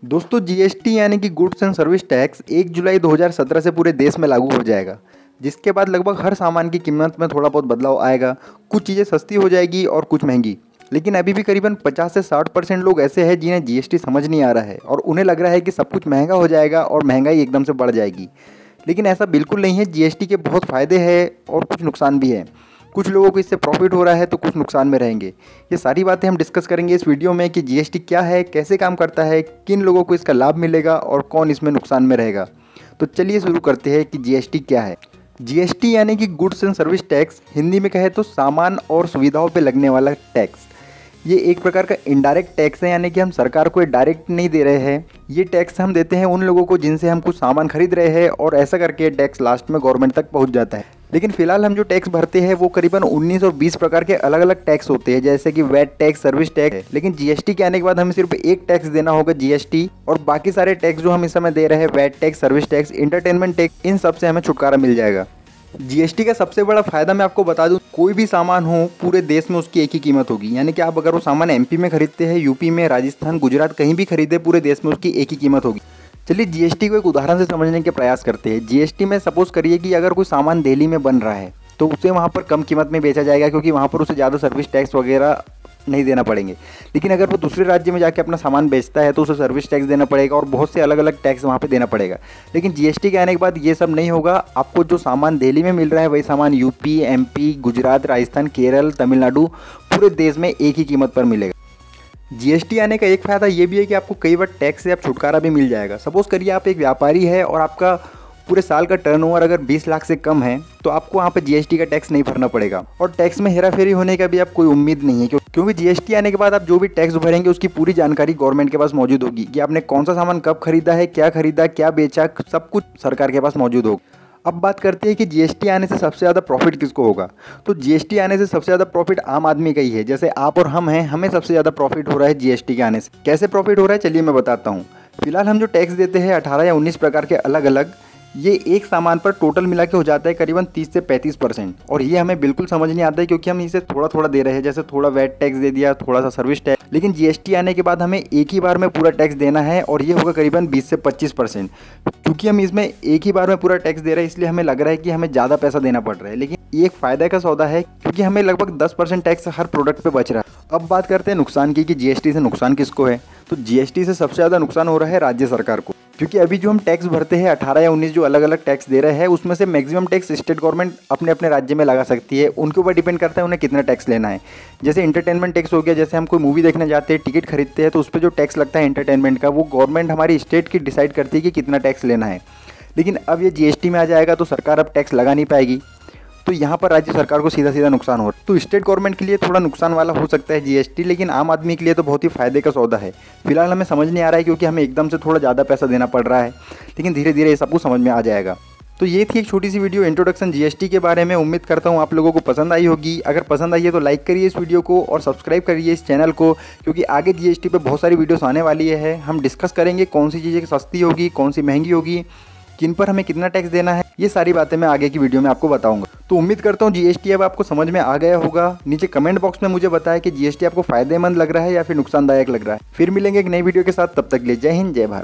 दोस्तों जीएसटी यानी कि गुड्स एंड सर्विस टैक्स 1 जुलाई 2017 से पूरे देश में लागू हो जाएगा, जिसके बाद लगभग हर सामान की कीमत में थोड़ा बहुत बदलाव आएगा। कुछ चीज़ें सस्ती हो जाएगी और कुछ महंगी। लेकिन अभी भी करीबन 50 से 60% लोग ऐसे हैं जिन्हें जीएसटी समझ नहीं आ रहा है और उन्हें लग रहा है कि सब कुछ महंगा हो जाएगा और महंगाई एकदम से बढ़ जाएगी। लेकिन ऐसा बिल्कुल नहीं है। जीएसटी के बहुत फ़ायदे हैं और कुछ नुकसान भी है। कुछ लोगों को इससे प्रॉफिट हो रहा है तो कुछ नुकसान में रहेंगे। ये सारी बातें हम डिस्कस करेंगे इस वीडियो में कि जीएसटी क्या है, कैसे काम करता है, किन लोगों को इसका लाभ मिलेगा और कौन इसमें नुकसान में रहेगा। तो चलिए शुरू करते हैं कि जीएसटी क्या है। जीएसटी यानी कि goods and service tax, Hindi में कहे तो सामान और सुविधाओं पर लगने वाला टैक्स। ये एक प्रकार का इनडायरेक्ट टैक्स है, यानी कि हम सरकार को डायरेक्ट नहीं दे रहे हैं। ये टैक्स हम देते हैं उन लोगों को जिनसे हम कुछ सामान खरीद रहे हैं और ऐसा करके टैक्स लास्ट में गवर्नमेंट तक पहुंच जाता है। लेकिन फिलहाल हम जो टैक्स भरते हैं वो करीबन 19 और 20 प्रकार के अलग अलग टैक्स होते हैं, जैसे कि वैट टैक्स, सर्विस टैक्स। लेकिन जीएसटी के आने के बाद हमें सिर्फ एक टैक्स देना होगा, जीएसटी, और बाकी सारे टैक्स जो हम इस समय दे रहे हैं, VAT tax, service tax, entertainment tax, इन सब से हमें छुटकारा मिल जाएगा। जीएसटी का सबसे बड़ा फायदा मैं आपको बता दूं, कोई भी सामान हो पूरे देश में उसकी एक ही कीमत होगी। यानी कि आप अगर वो सामान एमपी में खरीदते हैं, यूपी में, राजस्थान, गुजरात, कहीं भी खरीदे, पूरे देश में उसकी एक ही कीमत होगी। चलिए जीएसटी को एक उदाहरण से समझने के प्रयास करते हैं। जीएसटी में सपोज करिए कि अगर कोई सामान दिल्ली में बन रहा है तो उसे वहाँ पर कम कीमत में बेचा जाएगा, क्योंकि वहाँ पर उसे ज़्यादा सर्विस टैक्स वगैरह नहीं देना पड़ेंगे। लेकिन अगर वो दूसरे राज्य में जाके अपना सामान बेचता है तो उसे सर्विस टैक्स देना पड़ेगा और बहुत से अलग अलग टैक्स वहाँ पे देना पड़ेगा। लेकिन जीएसटी के आने के बाद ये सब नहीं होगा। आपको जो सामान दिल्ली में मिल रहा है वही सामान यूपी, एमपी, गुजरात, राजस्थान, केरल, तमिलनाडु, पूरे देश में एक ही कीमत पर मिलेगा। जीएसटी आने का एक फ़ायदा ये भी है कि आपको कई बार टैक्स से आप छुटकारा भी मिल जाएगा। सपोज़ करिए आप एक व्यापारी है और आपका पूरे साल का टर्नओवर अगर 20 लाख से कम है तो आपको वहाँ पे जीएसटी का टैक्स नहीं भरना पड़ेगा और टैक्स में हेराफेरी होने का भी आप कोई उम्मीद नहीं है, क्योंकि जीएसटी आने के बाद आप जो भी टैक्स भरेंगे उसकी पूरी जानकारी गवर्नमेंट के पास मौजूद होगी कि आपने कौन सा सामान कब खरीदा है, क्या बेचा, सब कुछ सरकार के पास मौजूद होगा। अब बात करते हैं कि जीएसटी आने से सबसे ज़्यादा प्रॉफिट किसको होगा। तो जीएसटी आने से सबसे ज़्यादा प्रॉफिट आम आदमी का ही है। जैसे आप और हम हैं, हमें सबसे ज़्यादा प्रॉफिट हो रहा है जीएसटी के आने से। कैसे प्रॉफिट हो रहा है चलिए मैं बताता हूँ। फिलहाल हम जो टैक्स देते हैं 18 या 19 प्रकार के अलग अलग, ये एक सामान पर टोटल मिला के हो जाता है करीबन 30 से 35%। और ये हमें बिल्कुल समझ नहीं आता है, क्योंकि हम इसे थोड़ा थोड़ा दे रहे हैं। जैसे थोड़ा वैट टैक्स दे दिया, थोड़ा सा सर्विस टैक्स। लेकिन जीएसटी आने के बाद हमें एक ही बार में पूरा टैक्स देना है और ये होगा करीबन 20 से 25%। क्योंकि हम इसमें एक ही बार में पूरा टैक्स दे रहे हैं इसलिए हमें लग रहा है कि हमें ज़्यादा पैसा देना पड़ रहा है। लेकिन ये एक फ़ायदा का सौदा है, क्योंकि हमें लगभग 10% टैक्स हर प्रोडक्ट पर बच रहा है। अब बात करते हैं नुकसान की कि जीएसटी से नुकसान किसको है। तो जीएसटी से सबसे ज़्यादा नुकसान हो रहा है राज्य सरकार को, क्योंकि अभी जो हम टैक्स भरते हैं 18 या 19 जो अलग अलग टैक्स दे रहे हैं उसमें से मैक्सिमम टैक्स स्टेट गवर्नमेंट अपने अपने राज्य में लगा सकती है। उनके ऊपर डिपेंड करता है उन्हें कितना टैक्स लेना है। जैसे इंटरटेनमेंट टैक्स हो गया, जैसे हम कोई मूवी देखने जाते हैं, टिकट खरीदते हैं, तो उस पर जो टैक्स लगता है एंटरटेनमेंट का, वो गवर्नमेंट हमारी स्टेट की डिसाइड करती है कि कितना टैक्स लेना है। लेकिन अब ये जीएसटी में आ जाएगा तो सरकार अब टैक्स लगा नहीं पाएगी, तो यहाँ पर राज्य सरकार को सीधा सीधा नुकसान हो रहा है। तो स्टेट गवर्नमेंट के लिए थोड़ा नुकसान वाला हो सकता है जीएसटी, लेकिन आम आदमी के लिए तो बहुत ही फायदे का सौदा है। फिलहाल हमें समझ नहीं आ रहा है, क्योंकि हमें एकदम से थोड़ा ज़्यादा पैसा देना पड़ रहा है। लेकिन धीरे धीरे ये सब कुछ समझ में आ जाएगा। तो ये थी एक छोटी सी वीडियो इंट्रोडक्शन जीएसटी के बारे में। उम्मीद करता हूँ आप लोगों को पसंद आई होगी। अगर पसंद आई है तो लाइक करिए इस वीडियो को और सब्सक्राइब करिए इस चैनल को, क्योंकि आगे जीएसटी पे बहुत सारी वीडियोस आने वाली है। हम डिस्कस करेंगे कौन सी चीज़ें सस्ती होगी, कौन सी महंगी होगी, किन पर हमें कितना टैक्स देना है। ये सारी बातें मैं आगे की वीडियो में आपको बताऊंगा। तो उम्मीद करता हूँ जीएसटी अब आपको समझ में आ गया होगा। नीचे कमेंट बॉक्स में मुझे बताएं कि जीएसटी आपको फायदेमंद लग रहा है या फिर नुकसानदायक लग रहा है। फिर मिलेंगे एक नई वीडियो के साथ, तब तक के लिए जय हिंद, जय भारत।